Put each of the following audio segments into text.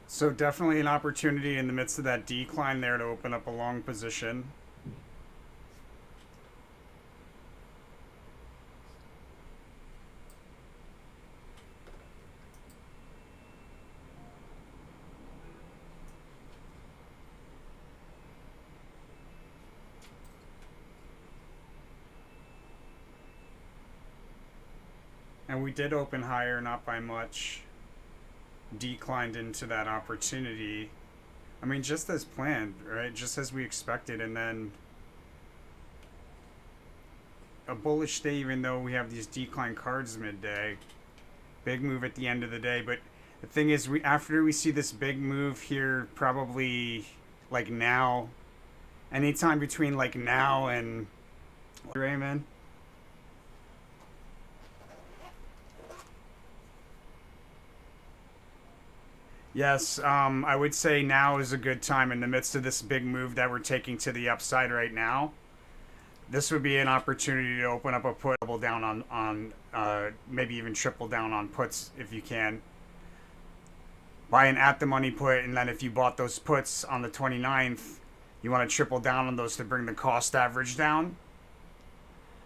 So definitely an opportunity in the midst of that decline there to open up a long position. And we did open higher, not by much. Declined into that opportunity. I mean, just as planned, right? Just as we expected. And then a bullish day, even though we have these decline cards midday. Big move at the end of the day. But the thing is, after we see this big move here, probably like now, anytime between like now and Raymond. Yes, I would say now is a good time in the midst of this big move that we're taking to the upside right now. This would be an opportunity to open up a put, double down on maybe even triple down on puts if you can. Buy an at the money put, and then if you bought those puts on the 29th, you want to triple down on those to bring the cost average down.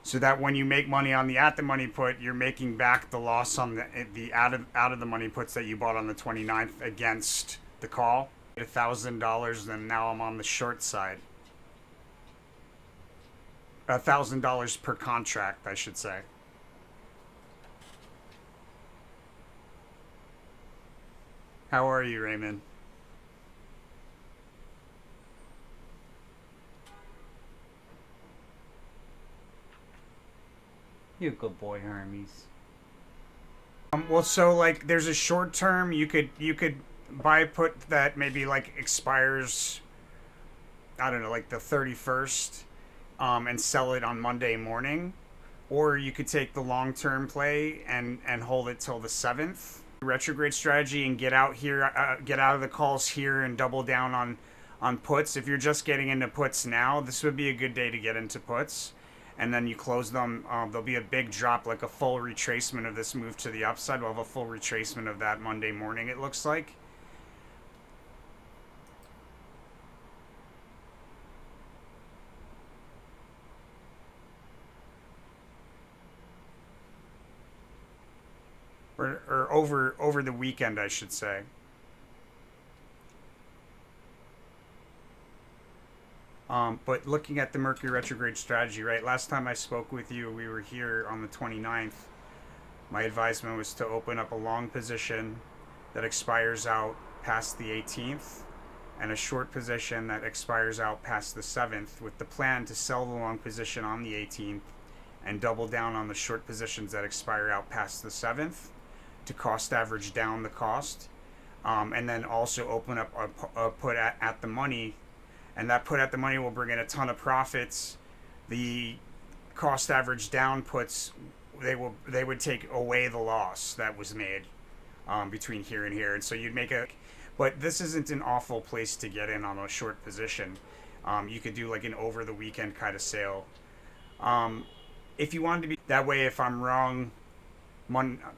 So that when you make money on the at the money put, you're making back the loss on the out of the money puts that you bought on the 29th against the call. $1,000, then now I'm on the short side. $1,000 per contract, I should say. How are you, Raymond? You good boy, Hermes. Well, so like, there's a short term. You could buy a put that maybe like expires. I don't know, like the 31st, and sell it on Monday morning, or you could take the long term play and hold it till the 7th. Retrograde strategy and get out here, get out of the calls here, and double down on puts. If you're just getting into puts now, this would be a good day to get into puts. And then you close them. There'll be a big drop, like a full retracement of this move to the upside. We'll have a full retracement of that Monday morning, it looks like. Or over the weekend, I should say. But looking at the Mercury retrograde strategy, right? Last time I spoke with you, we were here on the 29th. My advisement was to open up a long position that expires out past the 18th and a short position that expires out past the 7th, with the plan to sell the long position on the 18th and double down on the short positions that expire out past the 7th to cost average down the cost. And then also open up a put at the money, and that put at the money will bring in a ton of profits. The cost average down puts, they would take away the loss that was made, between here and here, and so you'd make a. But this isn't an awful place to get in on a short position. You could do like an over the weekend kind of sale. If you wanted to be that way, if I'm wrong,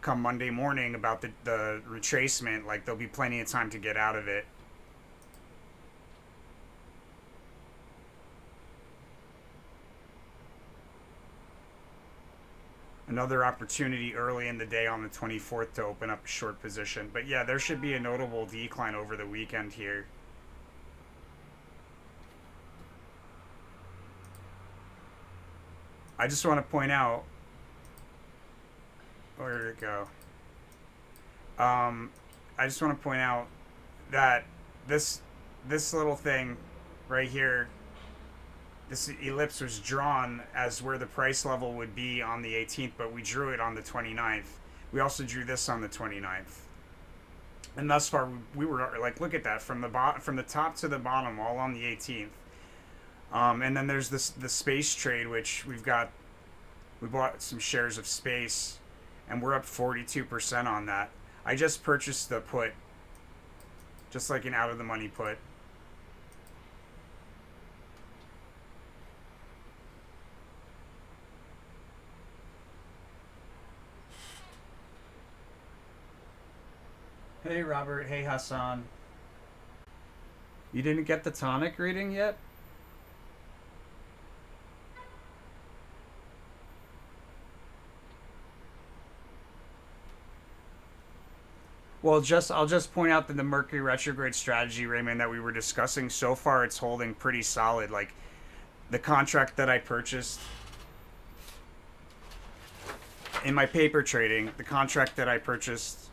come Monday morning about the retracement, like there'll be plenty of time to get out of it. Another opportunity early in the day on the 24th to open up a short position. But yeah, there should be a notable decline over the weekend here. I just want to point out, where did it go? I just want to point out that this this little thing right here, this ellipse was drawn as where the price level would be on the 18th, but we drew it on the 29th. We also drew this on the 29th. And thus far, we were like, look at that, from from the top to the bottom, all on the 18th. And then there's the space trade, which we bought some shares of space, and we're up 42% on that. I just purchased the put, just like an out of the money put. Hey Robert, hey Hassan. You didn't get the tonic reading yet? Well, just I'll just point out that the Mercury retrograde strategy, Raymond, that we were discussing so far, it's holding pretty solid. Like the contract that I purchased in my paper trading, the contract that I purchased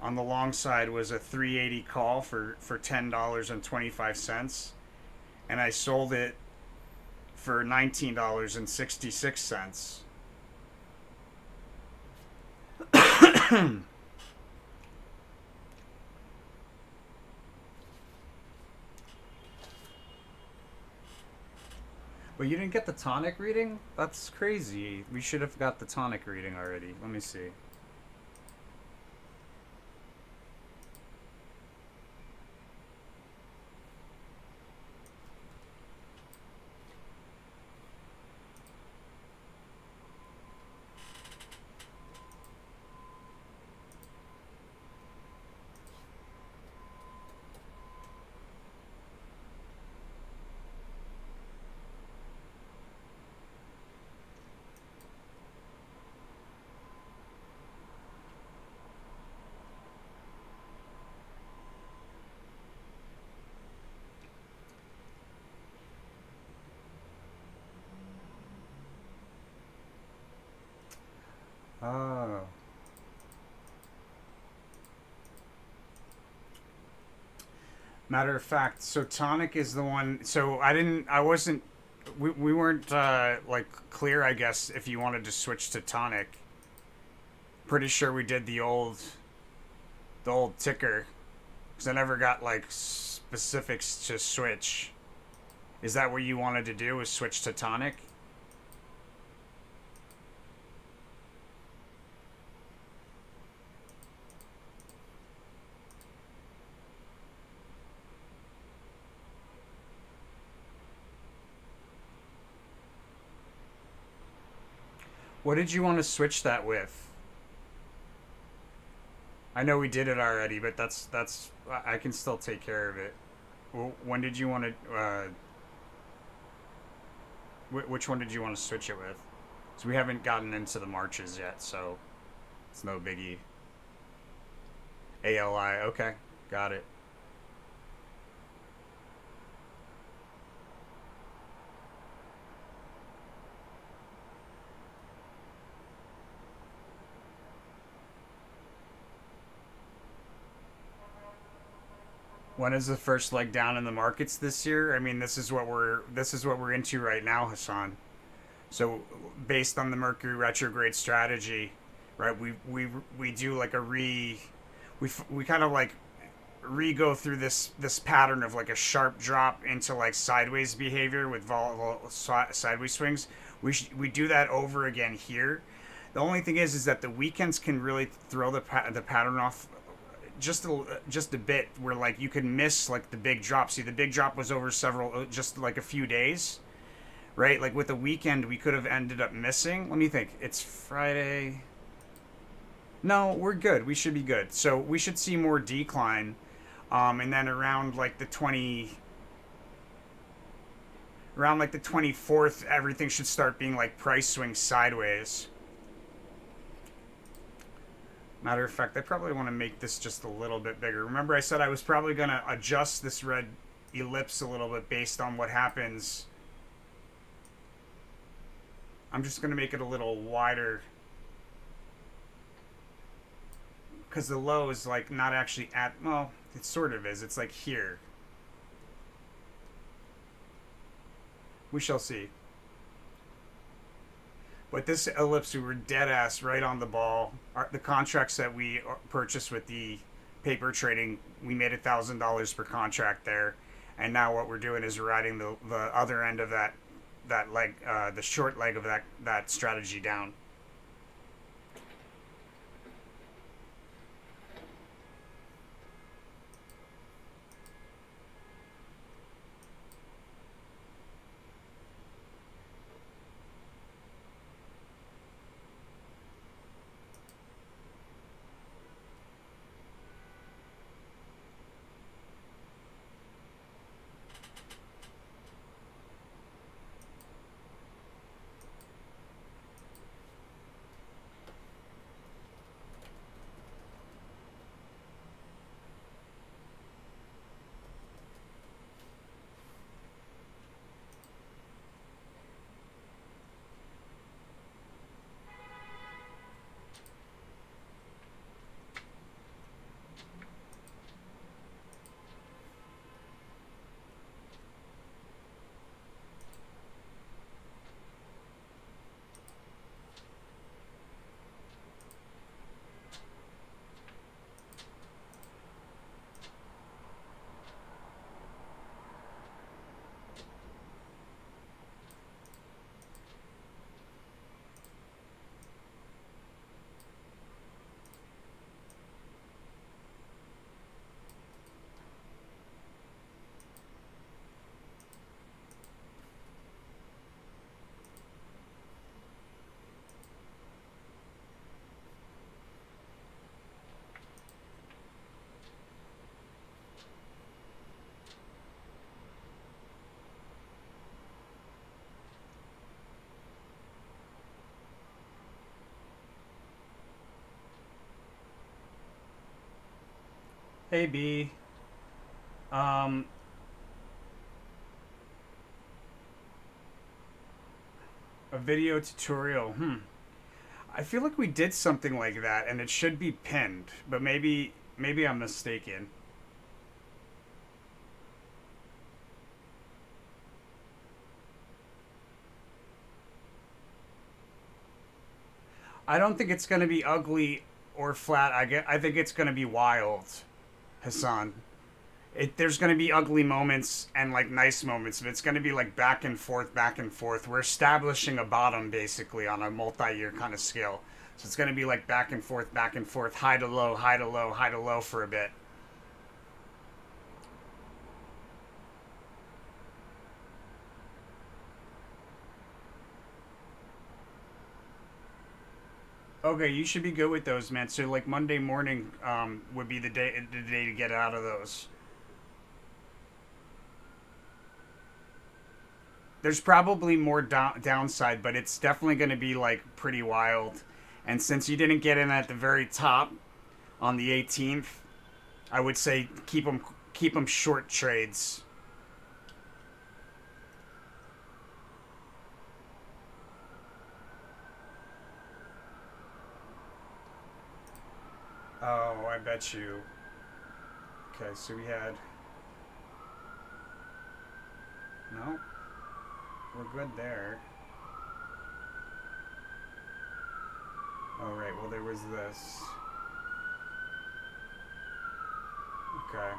on the long side was a 380 call for $10.25, and I sold it for $19.66. But you didn't get the tonic reading? That's crazy. We should have got the tonic reading already. Let me see. Oh. Matter of fact, so tonic is the one. So I wasn't, we weren't like clear, I guess, if you wanted to switch to tonic. Pretty sure we did the old ticker, because I never got like specifics to switch. Is that what you wanted to do? Was switch to tonic? What did you want to switch that with? I know we did it already, but that's I can still take care of it. When did you want to? Which one did you want to switch it with? So we haven't gotten into the marches yet, so it's no biggie. ALI, okay, got it. When is the first leg down in the markets this year? I mean, this is what we're into right now, Hassan. So based on the Mercury retrograde strategy, right? We do like a we kind of like re go through this pattern of like a sharp drop into like sideways behavior with volatile sideways swings. We do that over again here. The only thing is that the weekends can really throw the pattern off just a bit, where like you could miss like the big drop. See, the big drop was over several, just like a few days, right? Like with the weekend, we could have ended up missing. Let me think. It's Friday. No, we're good. We should be good. So we should see more decline, and then around like the 24th, everything should start being like price swing sideways. Matter of fact, I probably want to make this just a little bit bigger. Remember, I said I was probably going to adjust this red ellipse a little bit based on what happens. I'm just going to make it a little wider, because the low is like not actually at, well, it sort of is. It's like here. We shall see. But this ellipse, we were dead ass right on the ball. The contracts that we purchased with the paper trading, we made $1,000 per contract there, and now what we're doing is we're riding the other end of that leg, the short leg of that strategy down. Hey B. Um, a video tutorial. I feel like we did something like that, and it should be pinned, but maybe I'm mistaken. I don't think it's gonna be ugly or flat. I think it's gonna be wild, Hassan. There's gonna be ugly moments and like nice moments, but it's gonna be like back and forth, back and forth. We're establishing a bottom basically on a multi-year kind of scale. So it's gonna be like back and forth, high to low, high to low, high to low for a bit. Okay, you should be good with those, man. So like Monday morning would be the day to get out of those. There's probably more downside, but it's definitely going to be like pretty wild. And since you didn't get in at the very top on the 18th, I would say keep them short trades. Oh, I bet you. Okay, so we had no. We're good there. Oh right. Well, there was this. Okay.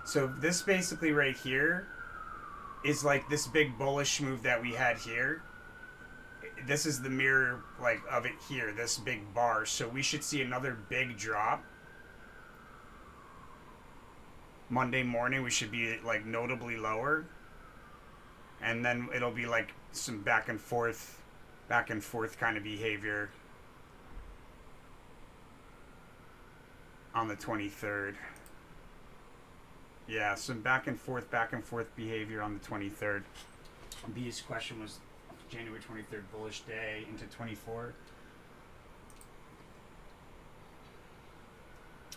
So this basically right here is like this big bullish move that we had here. This is the mirror like of it here, this big bar. So we should see another big drop. Monday morning we should be like notably lower. And then it'll be like some back and forth kind of behavior on the 23rd. Yeah, some back and forth behavior on the 23rd. B's question was January 23rd bullish day into 24.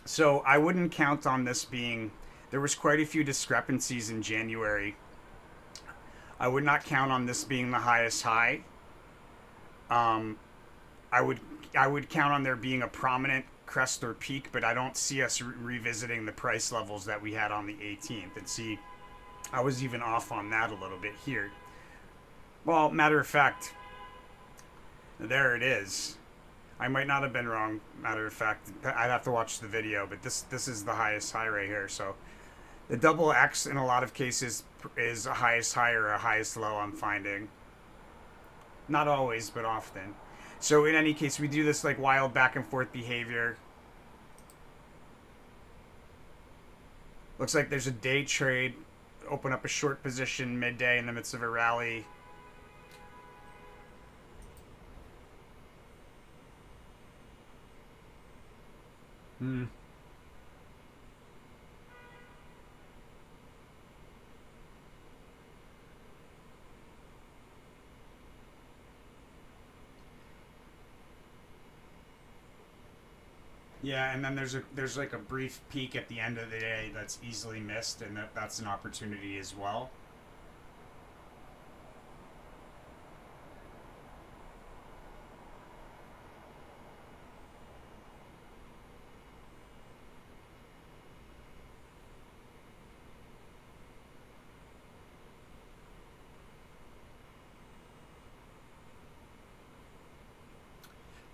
So I wouldn't count on this being. There was quite a few discrepancies in January. I would not count on this being the highest high. Um, I would I would count on there being a prominent crest or peak, but I don't see us revisiting the price levels that we had on the 18th. And see, I was even off on that a little bit here. Well, matter of fact, there it is. I might not have been wrong. Matter of fact, I'd have to watch the video, but this is the highest high right here. So the double X in a lot of cases is a highest high or a highest low. I'm finding, not always, but often. So in any case, we do this like wild back and forth behavior. Looks like there's a day trade. Open up a short position midday in the midst of a rally. Hmm. Yeah, and then there's like a brief peak at the end of the day that's easily missed, and that's an opportunity as well.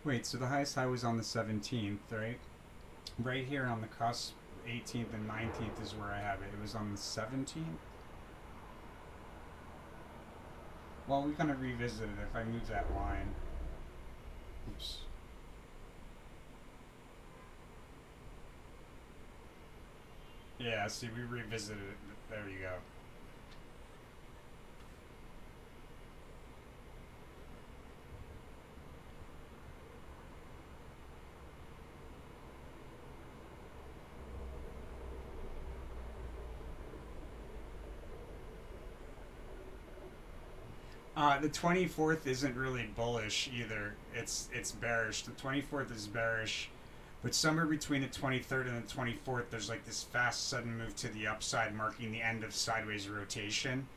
Wait, so the highest high was on the 17th, right? Right here on the cusp, 18th and 19th is where I have it. It was on the 17th. Well, we kind of revisit it if I move that line. Oops. Yeah, see, we revisited it. There you go. The 24th isn't really bullish either. It's bearish. The 24th is bearish. But somewhere between the 23rd and the 24th, there's like this fast, sudden move to the upside, marking the end of sideways rotation.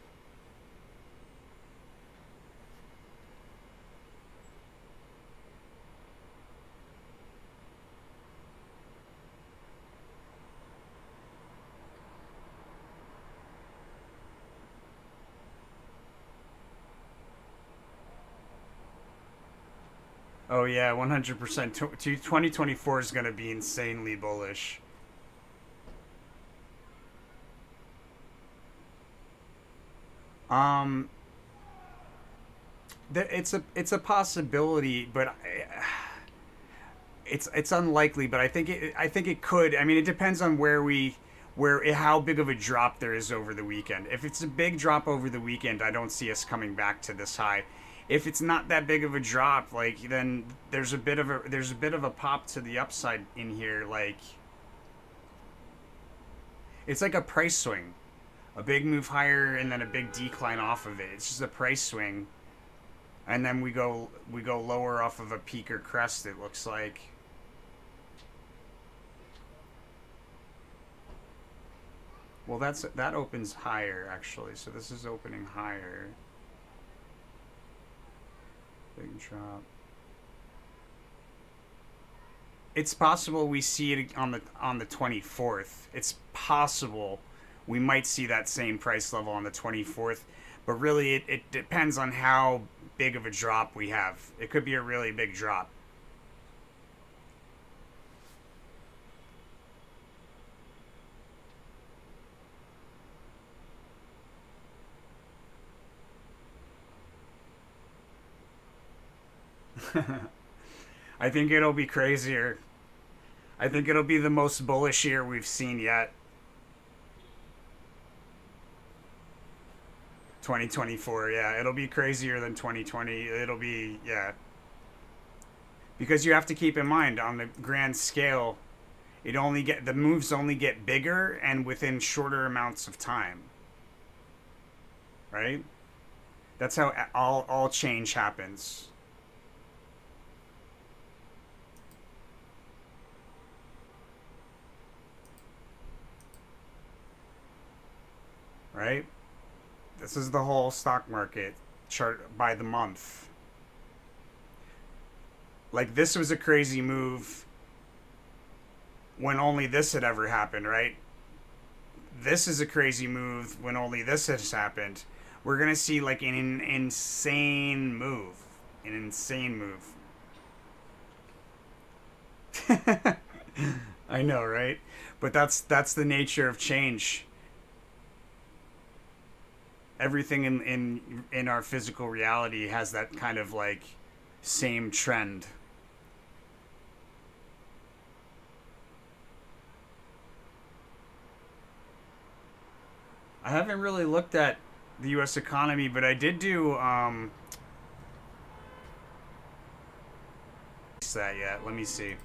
Oh yeah, 100%. 2024 is going to be insanely bullish. Um, it's a possibility, but it's unlikely. But I think it could. I mean, it depends on where how big of a drop there is over the weekend. If it's a big drop over the weekend, I don't see us coming back to this high. If it's not that big of a drop, like then there's a bit of a pop to the upside in here. Like it's like a price swing, a big move higher and then a big decline off of it. It's just a price swing, and then we go lower off of a peak or crest. It looks like. Well, that opens higher actually. So this is opening higher. Big drop. It's possible we see it on the 24th. It's possible we might see that same price level on the 24th, but really it depends on how big of a drop we have. It could be a really big drop. I think it'll be crazier. I think it'll be the most bullish year we've seen yet. 2024, yeah, it'll be crazier than 2020. It'll be, yeah, because you have to keep in mind on the grand scale, the moves only get bigger and within shorter amounts of time, right? That's how all change happens, right? This is the whole stock market chart by the month. Like this was a crazy move when only this had ever happened, right? This is a crazy move when only this has happened. We're gonna see like an insane move, an insane move. I know, right? But that's the nature of change. Everything in our physical reality has that kind of like same trend. I haven't really looked at the U.S. economy, but I did do that yet. Let me see.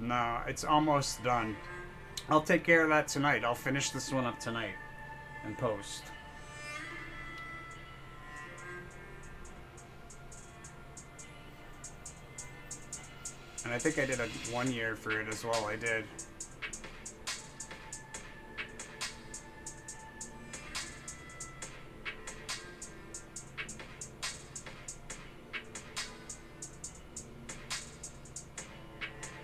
No, it's almost done. I'll take care of that tonight. I'll finish this one up tonight and post. And I think I did a 1 year for it as well. I did.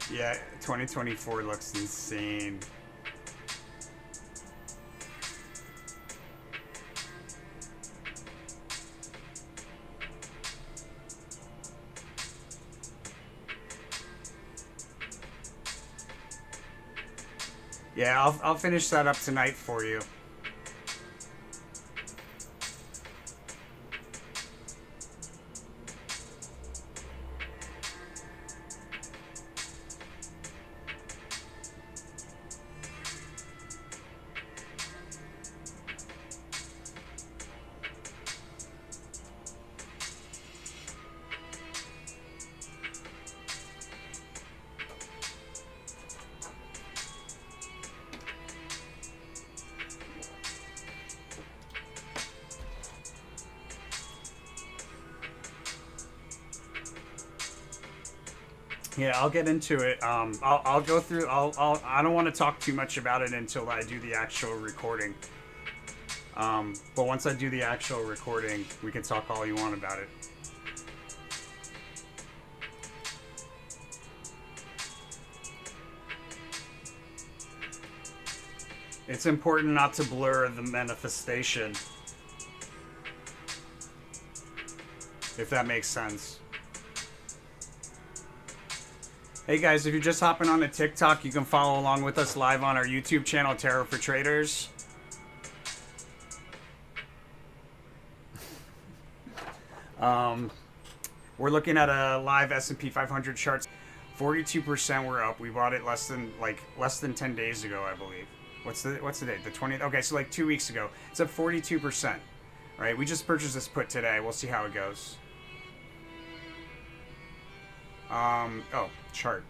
Yeah, 2024 looks insane. Yeah, I'll finish that up tonight for you. Yeah, I'll get into it. I'll go through. I don't want to talk too much about it until I do the actual recording. But once I do the actual recording, we can talk all you want about it. It's important not to blur the manifestation, if that makes sense. Hey guys, if you're just hopping on to TikTok, you can follow along with us live on our YouTube channel, Tarot for Traders. We're looking at a live S&P 500 charts. 42% we're up. We bought it less than 10 days ago, I believe. What's the date? The 20th. Okay, so like 2 weeks ago. It's up 42%. Right? We just purchased this put today. We'll see how it goes. Oh, chart.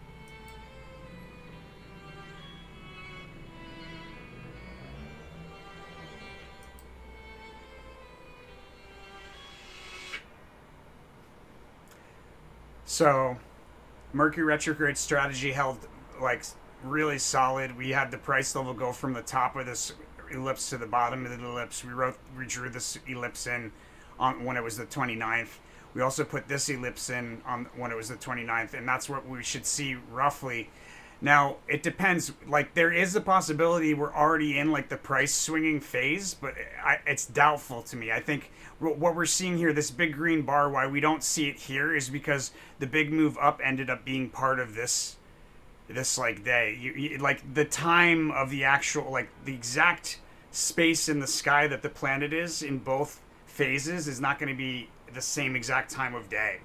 So, Mercury retrograde strategy held like really solid. We had the price level go from the top of this ellipse to the bottom of the ellipse. We drew this ellipse in on when it was the 29th. We also put this ellipse in on when it was the 29th, and that's what we should see roughly. Now, it depends. Like, there is a possibility we're already in, like, the price swinging phase, but it's doubtful to me. I think what we're seeing here, this big green bar, why we don't see it here is because the big move up ended up being part of this like, day. Like, the time of the actual, like, the exact space in the sky that the planet is in both phases is not going to be the same exact time of day.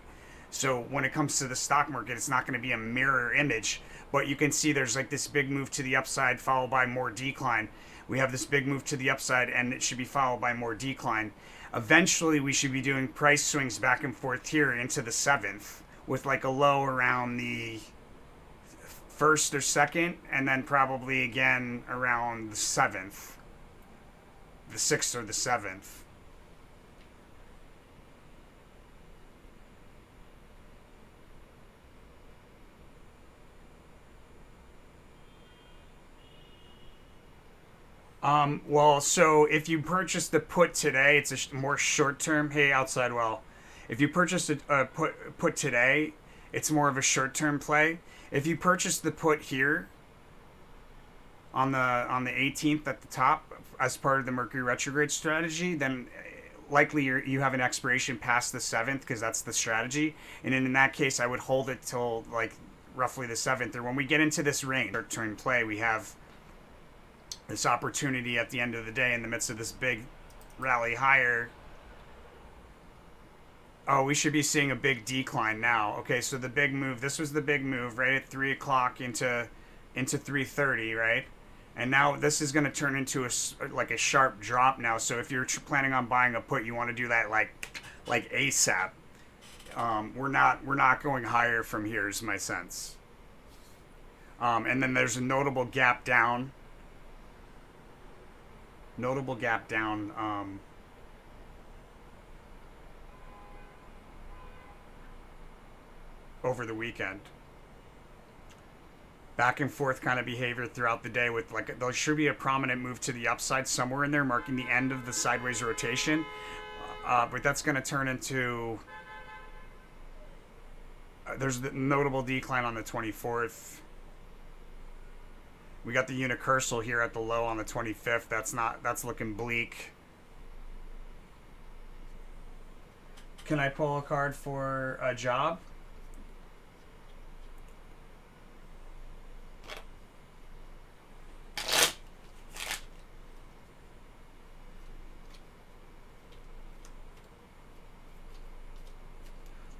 So when it comes to the stock market, it's not going to be a mirror image. But you can see there's like this big move to the upside followed by more decline. We have this big move to the upside and it should be followed by more decline. Eventually we should be doing price swings back and forth here into the 7th with like a low around the 1st or 2nd and then probably again around the 7th, the 6th or the 7th. Well, so if you purchase the put today, it's a more short term. Hey, outside well, if you purchase a put today, it's more of a short term play. If you purchase the put here on the 18th at the top as part of the Mercury retrograde strategy, then likely you have an expiration past the 7th because that's the strategy. And in that case, I would hold it till like roughly the 7th, or when we get into this range short term play, we have this opportunity at the end of the day in the midst of this big rally higher. Oh, we should be seeing a big decline now. Okay, so the big move, this was the big move right at 3 o'clock into 3:30, right? And now this is going to turn into a sharp drop now. So if you're planning on buying a put, you want to do that like ASAP. We're not going higher from here is my sense. And then there's a notable gap down. Over the weekend. Back and forth kind of behavior throughout the day with like there should be a prominent move to the upside somewhere in there marking the end of the sideways rotation. But that's going to turn into there's the notable decline on the 24th. We got the unicursal here at the low on the 25th. That's looking bleak. Can I pull a card for a job?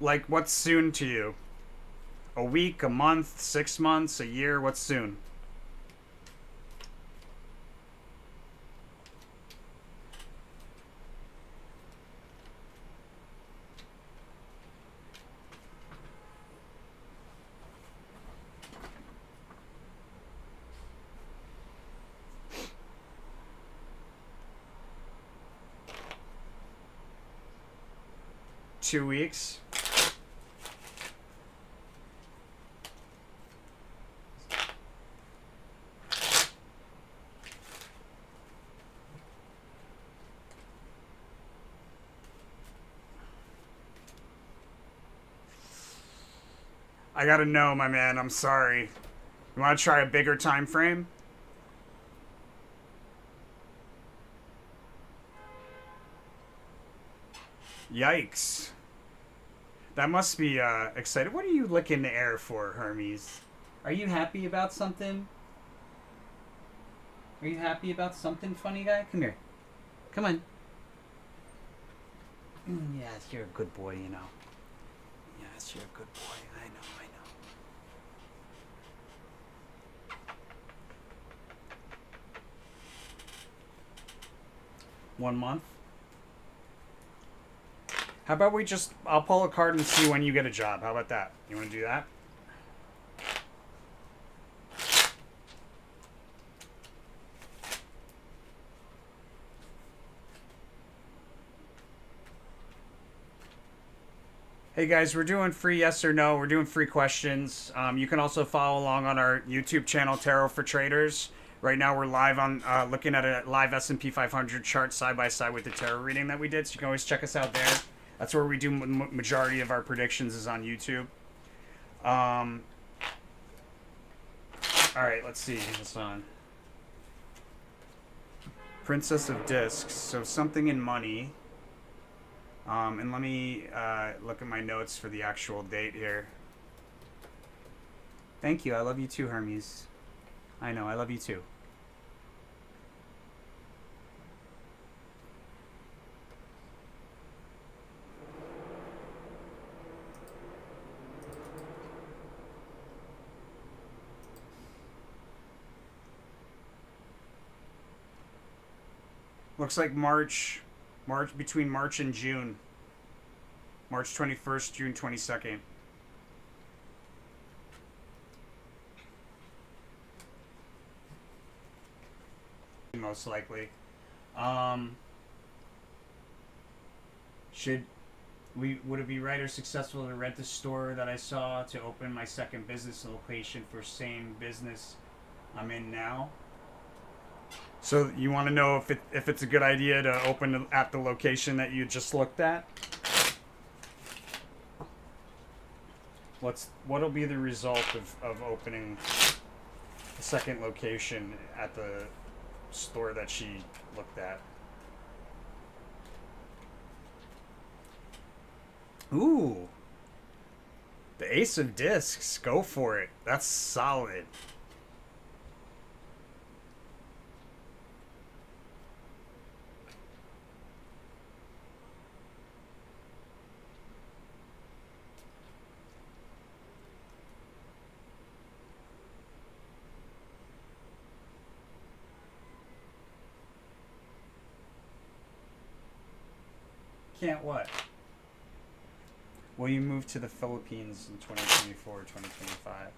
Like, what's soon to you? A week, a month, 6 months, a year? What's soon? Two weeks. I gotta know, my man. I'm sorry. You want to try a bigger time frame? Yikes. That must be exciting. What are you licking the air for, Hermes? Are you happy about something? Are you happy about something, funny guy? Come here. Come on. Yes, you're a good boy, you know. Yes, you're a good boy. I know, I know. 1 month? How about we just... I'll pull a card and see when you get a job. How about that? You want to do that? Hey guys, we're doing free yes or no. We're doing free questions. You can also follow along on our YouTube channel, Tarot for Traders. Right now we're live on looking at a live S&P 500 chart side by side with the tarot reading that we did. So you can always check us out there. That's where we do majority of our predictions is on YouTube. All right, let's see. What's on? Princess of Discs. So something in money. And let me look at my notes for the actual date here. Thank you. I love you too, Hermes. I know. I love you too. Looks like March between March and June. March 21st, June 22nd. Most likely. Would it be right or successful to rent the store that I saw to open my second business location for same business I'm in now? So you want to know if it's a good idea to open at the location that you just looked at? What'll be the result of opening a second location at the store that she looked at? Ooh. The Ace of Discs. Go for it. That's solid. Can't what? Will you move to the Philippines in 2024 or 2025?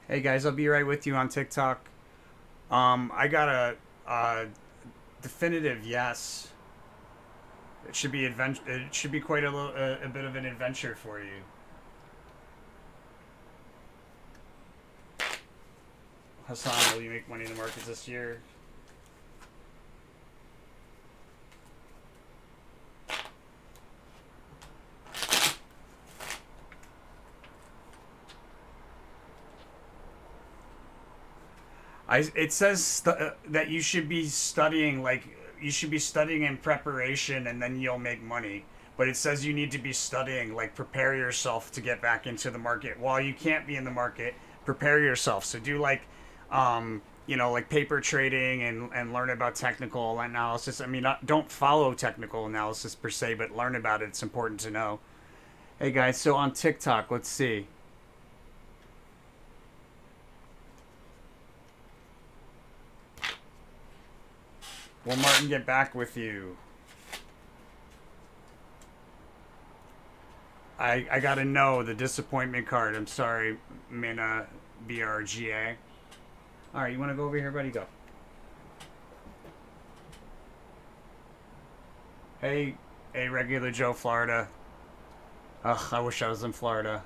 Hey guys, I'll be right with you on TikTok. I got a definitive yes. It should be It should be quite a bit of an adventure for you. Hassan, will you make money in the markets this year? It says that you should be studying, you should be studying in preparation and then you'll make money. But it says you need to be studying, prepare yourself to get back into the market. While you can't be in the market, prepare yourself. So do paper trading and learn about technical analysis. I mean, don't follow technical analysis per se, but learn about it. It's important to know. Hey guys, so on TikTok, let's see. Will Martin get back with you? I gotta know the disappointment card. I'm sorry, Mina BRGA. Alright, you wanna go over here, buddy? Go. Hey, regular Joe, Florida. Ugh, I wish I was in Florida.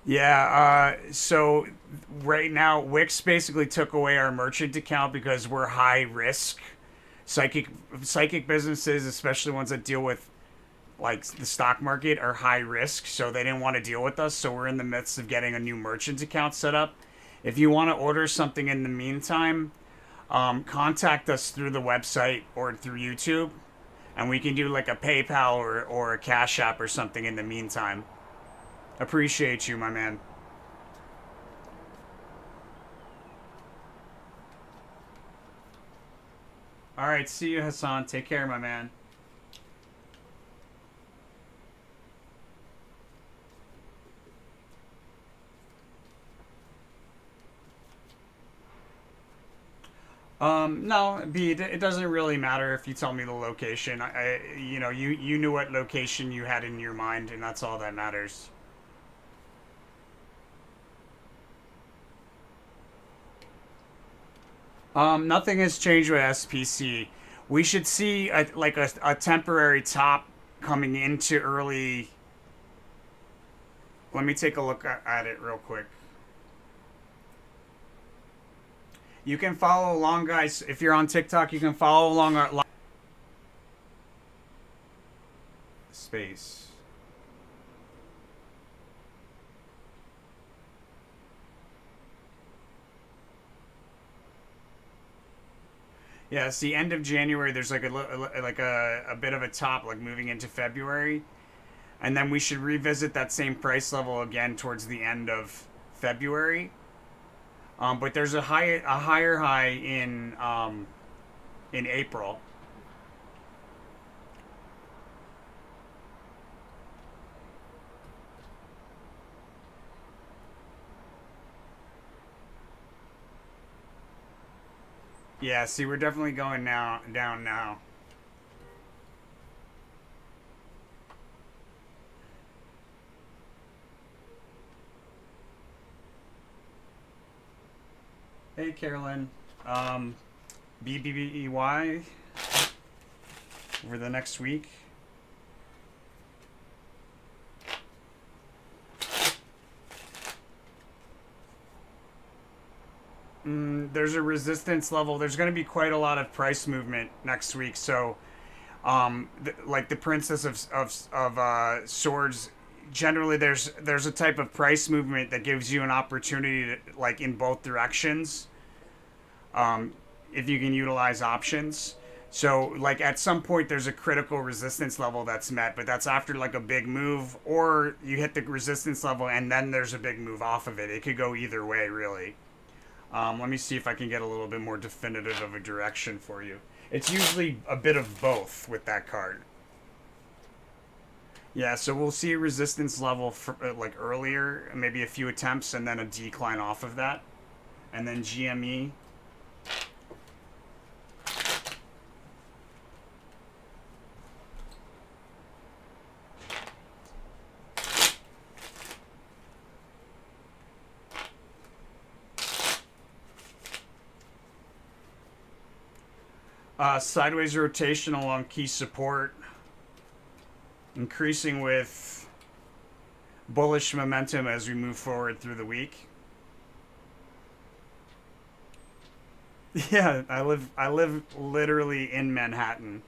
Yeah, so right now Wix basically took away our merchant account because we're high risk. Psychic psychic businesses, especially ones that deal with like the stock market, are high risk, so they didn't want to deal with us. So we're in the midst of getting a new merchant account set up. If you want to order something in the meantime, contact us through the website or through YouTube, and we can do like a PayPal or a Cash App or something in the meantime. Appreciate you, my man. All right, see you, Hassan. Take care, my man. No, B, it doesn't really matter if you tell me the location. You knew what location you had in your mind, and that's all that matters. Nothing has changed with SPC. We should see a temporary top coming into early. Let me take a look at it real quick. You can follow along, guys. If you're on TikTok, you can follow along our space. Yeah, it's the end of January. There's like a bit of a top, like moving into February, and then we should revisit that same price level again towards the end of February. But there's a higher high in April. Yeah, see, we're definitely going now down now. Hey, Carolyn. Um, BBBEY over the next week. There's a resistance level. There's going to be quite a lot of price movement next week. So, like the Princess of Swords, generally there's a type of price movement that gives you an opportunity to, like in both directions, if you can utilize options. So, like at some point, there's a critical resistance level that's met, but that's after like a big move, or you hit the resistance level and then there's a big move off of it. It could go either way, really. Let me see if I can get a little bit more definitive of a direction for you. It's usually a bit of both with that card. Yeah, so we'll see a resistance level for, like earlier, maybe a few attempts, and then a decline off of that, and then GME. Sideways rotation along key support, increasing with bullish momentum as we move forward through the week. Yeah, I live literally in Manhattan.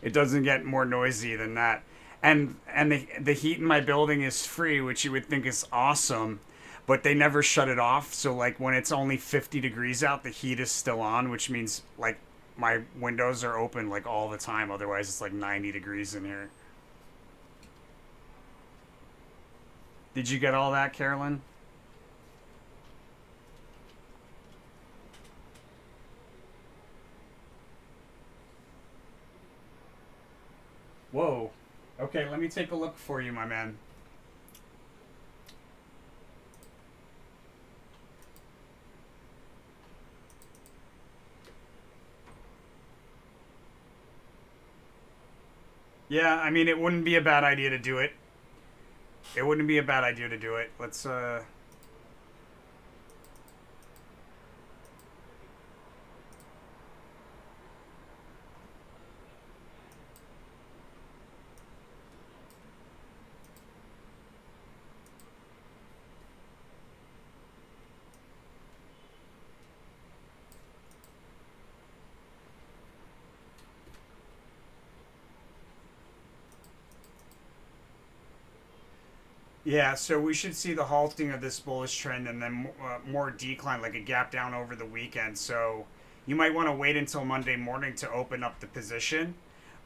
It doesn't get more noisy than that. And the heat in my building is free, which you would think is awesome, but they never shut it off. So like when it's only 50 degrees out, the heat is still on, which means like my windows are open like all the time. Otherwise, it's like 90 degrees in here. Did you get all that, Carolyn? Whoa. Okay, let me take a look for you, my man. Yeah, I mean, it wouldn't be a bad idea to do it. It wouldn't be a bad idea to do it. Let's. Yeah, so we should see the halting of this bullish trend and then more decline, like a gap down over the weekend. So you might want to wait until Monday morning to open up the position.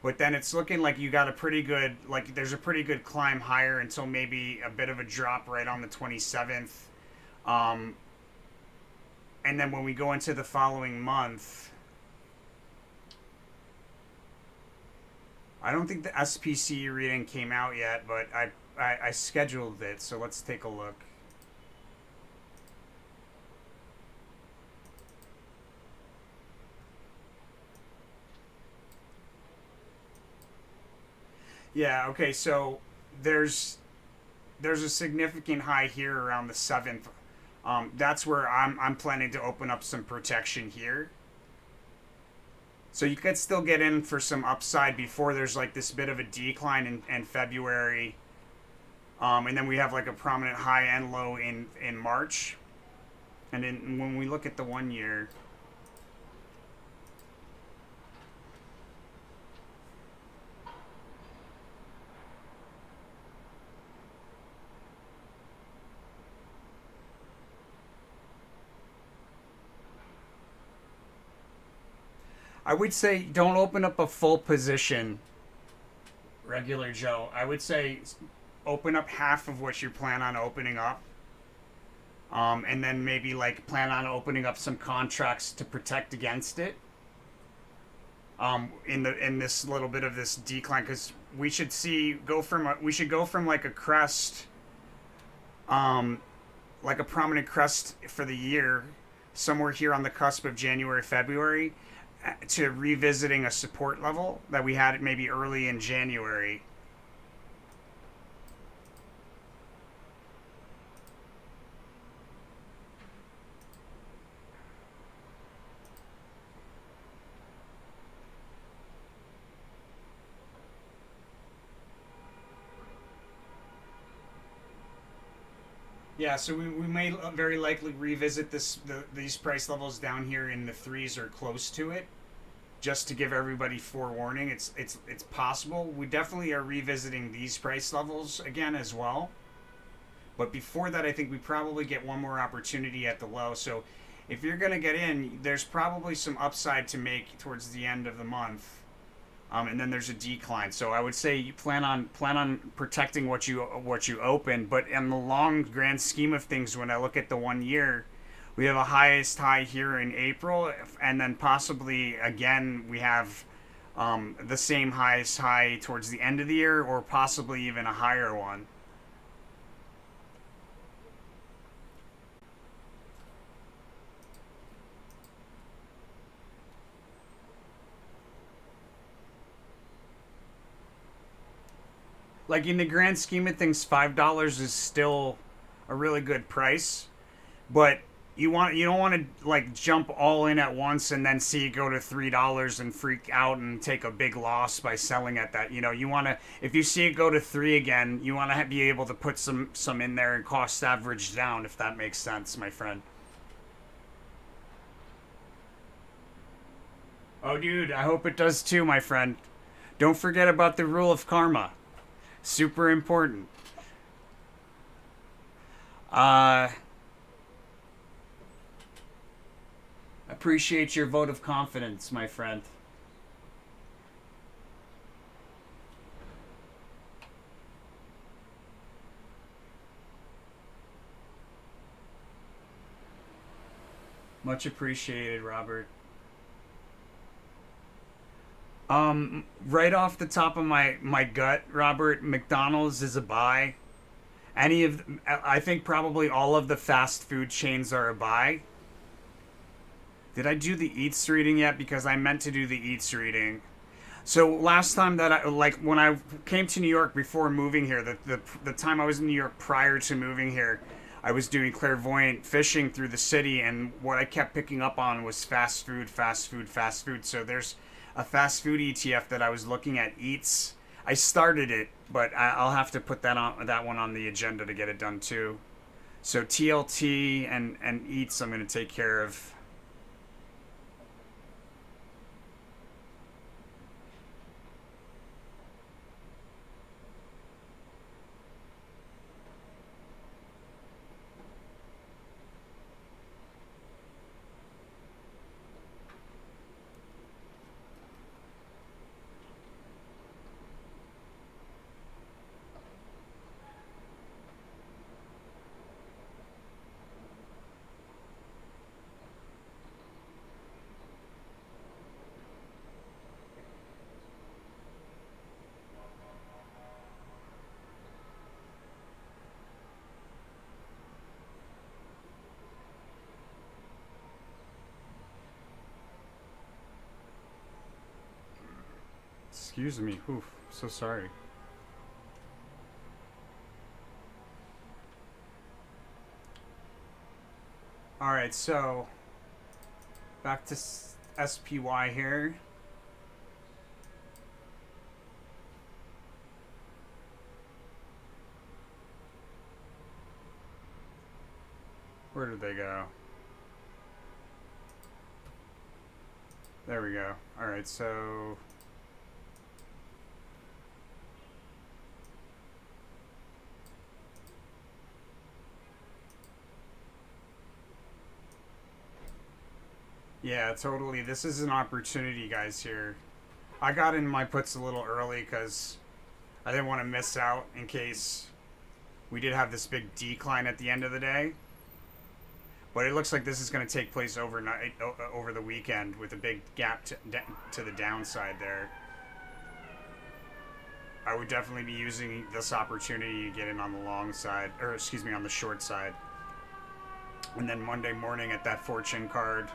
But then it's looking like you got a pretty good, like there's a pretty good climb higher until maybe a bit of a drop right on the 27th. Um, and then when we go into the following month, I don't think the SPC reading came out yet, but I scheduled it, so let's take a look. Yeah, okay, so there's there's a significant high here around the 7th. That's where I'm planning to open up some protection here. So you could still get in for some upside before there's like this bit of a decline in February. And then we have like a prominent high and low in March. And then when we look at the 1 year, I would say don't open up a full position, regular Joe. I would say open up half of what you plan on opening up. And then maybe like plan on opening up some contracts to protect against it. In this little bit of this decline, because we should we should go from like a crest, like a prominent crest for the year, somewhere here on the cusp of January, February, to revisiting a support level that we had maybe early in January. Yeah, so we may very likely revisit these price levels down here in the threes or close to it, just to give everybody forewarning. It's possible. We definitely are revisiting these price levels again as well. But before that, I think we probably get one more opportunity at the low. So if you're going to get in, there's probably some upside to make towards the end of the month. And then there's a decline. So I would say you plan on protecting what you open. But in the long grand scheme of things, when I look at the 1 year, we have a highest high here in April, and then possibly again we have the same highest high towards the end of the year, or possibly even a higher one. Like in the grand scheme of things, $5 is still a really good price, but you don't want to like jump all in at once and then see it go to $3 and freak out and take a big loss by selling at that. You want to, if you see it go to three again, you want to be able to put some in there and cost average down, if that makes sense, my friend. Oh, dude, I hope it does too, my friend. Don't forget about the rule of karma. Super important. Uh, Appreciate your vote of confidence, my friend. Much appreciated, Robert. Right off the top of my gut, Robert, McDonald's is a buy. I think probably all of the fast food chains are a buy. Did I do the Eats reading yet? Because I meant to do the Eats reading. So last time that when I came to New York before moving here, the time I was in New York prior to moving here, I was doing clairvoyant fishing through the city, and what I kept picking up on was fast food, fast food, fast food. So there's a fast food ETF that I was looking at, Eats. I started it, but I'll have to put that one on the agenda to get it done too. So TLT and Eats, I'm going to take care of. Excuse me. Oof. So sorry. Alright, so back to SPY here. Where did they go? There we go. Alright, so yeah, totally. This is an opportunity, guys, here. I got in my puts a little early because I didn't want to miss out in case we did have this big decline at the end of the day. But it looks like this is going to take place overnight, over the weekend, with a big gap to the downside there. I would definitely be using this opportunity to get in on the long side, or excuse me, on the short side. And then Monday morning at that fortune card.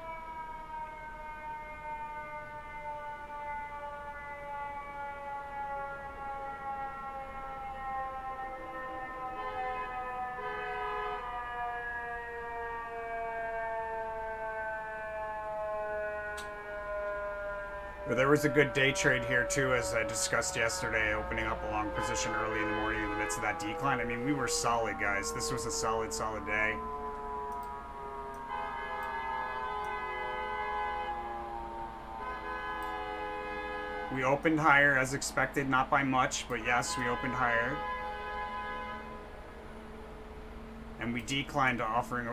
But there was a good day trade here too, as I discussed yesterday, opening up a long position early in the morning in the midst of that decline. I mean, we were solid, guys. This was a solid day. We opened higher as expected, not by much, but yes, we opened higher. And we declined to offering,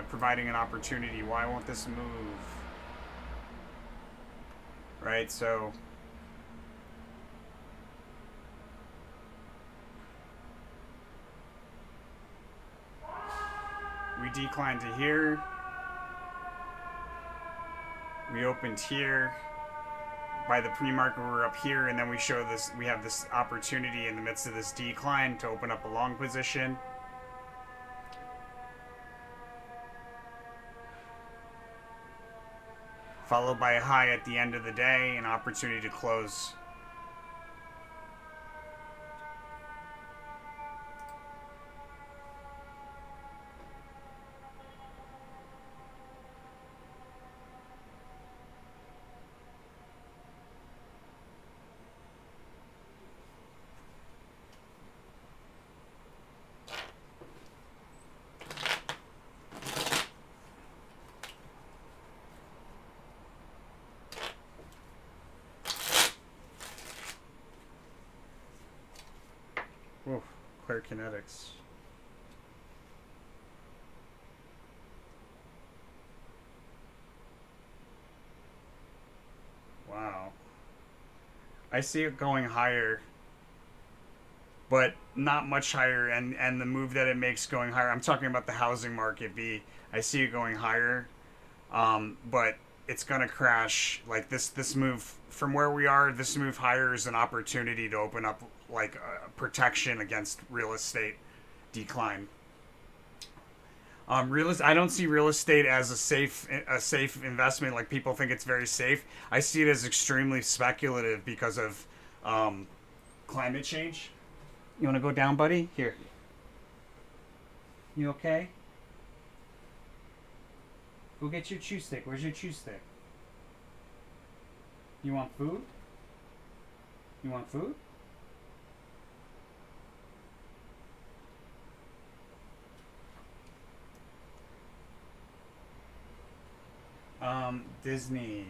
providing an opportunity. Why won't this move? Right, so we declined to here. We opened here. By the pre-market, we're up here, and then we show this. We have this opportunity in the midst of this decline to open up a long position. Followed by a high at the end of the day, an opportunity to close. Oof, clear kinetics. Wow. I see it going higher, but not much higher, and the move that it makes going higher. I'm talking about the housing market, B. I see it going higher, but it's gonna crash. Like this move from where we are, this move higher is an opportunity to open up like protection against real estate decline. I don't see real estate as a safe investment. Like people think it's very safe. I see it as extremely speculative because of climate change. You want to go down, buddy? Here. You okay? Go get your chew stick. Where's your chew stick? You want food? You want food? Disney.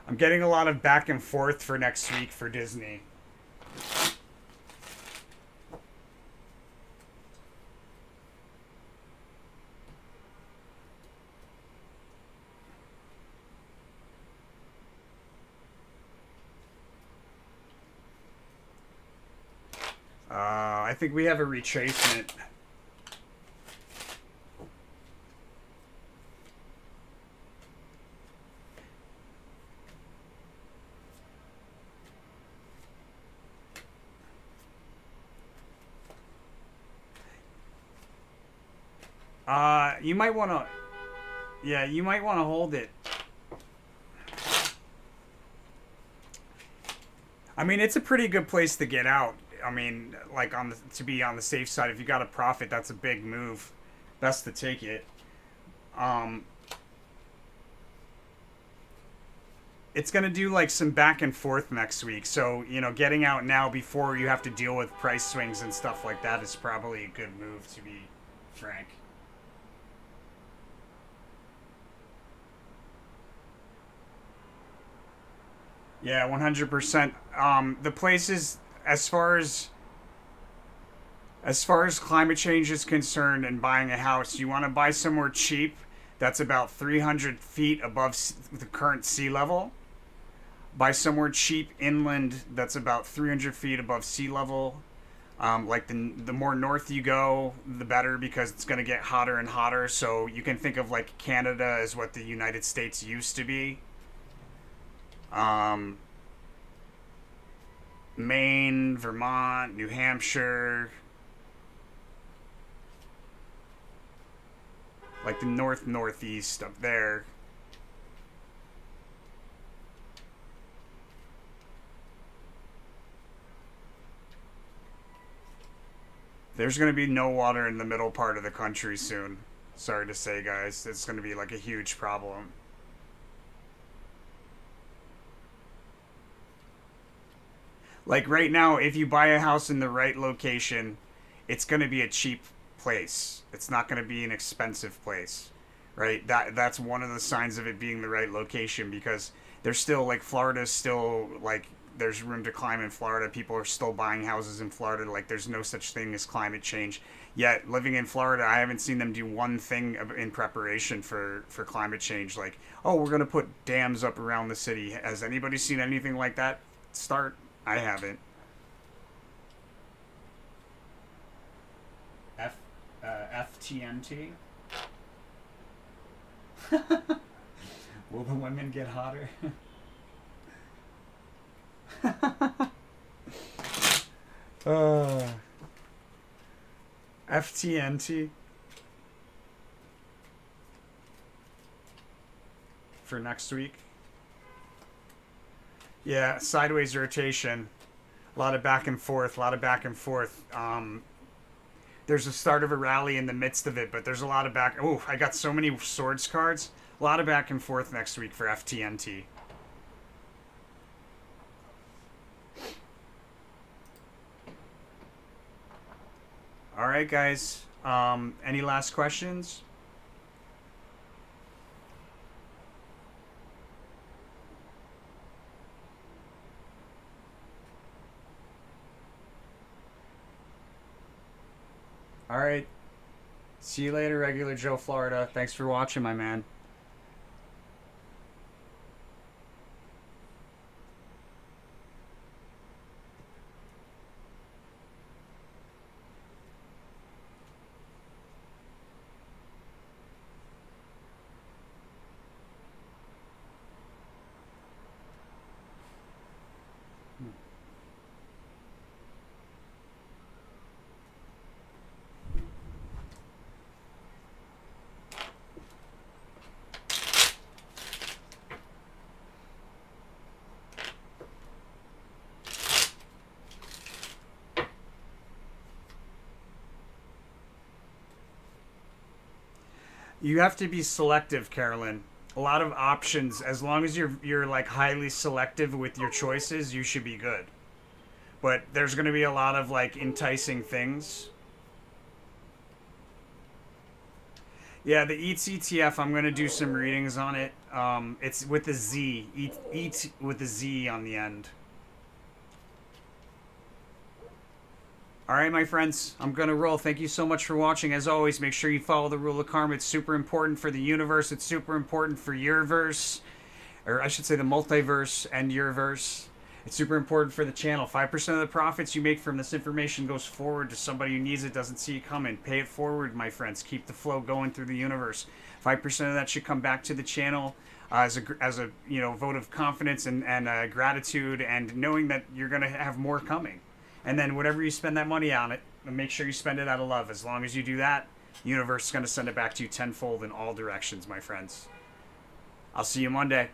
I'm getting a lot of back and forth for next week for Disney. I think we have a retracement. You might want to. Yeah, you might want to hold it. I mean, it's a pretty good place to get out. I mean, like to be on the safe side. If you got a profit, that's a big move. Best to take it. It's gonna do like some back and forth next week. So getting out now before you have to deal with price swings and stuff like that is probably a good move, to be frank. Yeah, 100%. The places, as far as climate change is concerned and buying a house, you want to buy somewhere cheap that's about 300 feet above the current sea level. Buy somewhere cheap inland that's about 300 feet above sea level. Like the more north you go, the better, because it's going to get hotter and hotter. So you can think of like Canada as what the United States used to be. Maine, Vermont, New Hampshire, like the northeast up there. There's going to be no water in the middle part of the country soon. Sorry to say, guys. It's going to be like a huge problem. Like right now, if you buy a house in the right location, it's going to be a cheap place. It's not going to be an expensive place, right? That's one of the signs of it being the right location, because there's still like Florida's still like there's room to climb in Florida. People are still buying houses in Florida. Like there's no such thing as climate change. Yet living in Florida, I haven't seen them do one thing in preparation for climate change. Like, oh, we're going to put dams up around the city. Has anybody seen anything like that start? I haven't. FTNT. Will the women get hotter? FTNT for next week. Yeah, sideways rotation. A lot of back and forth, there's a start of a rally in the midst of it, but there's a lot of back. Oh, I got so many swords cards. A lot of back and forth next week for FTNT. All right, guys. Any last questions? All right. See you later, Regular Joe Florida. Thanks for watching, my man. You have to be selective, Carolyn. A lot of options. As long as you're like highly selective with your choices, you should be good. But there's going to be a lot of like enticing things. Yeah, the EATS ETF, I'm going to do some readings on it. It's with a Z. EAT with a Z on the end. All right, my friends, I'm going to roll. Thank you so much for watching. As always, make sure you follow the rule of karma. It's super important for the universe. It's super important for your verse, or I should say the multiverse and your verse. It's super important for the channel. 5% of the profits you make from this information goes forward to somebody who needs it, doesn't see it coming. Pay it forward, my friends. Keep the flow going through the universe. 5% of that should come back to the channel as a vote of confidence and gratitude, and knowing that you're going to have more coming. And then whatever you spend that money on it, make sure you spend it out of love. As long as you do that, Universe is going to send it back to you tenfold in all directions, my friends. I'll see you Monday.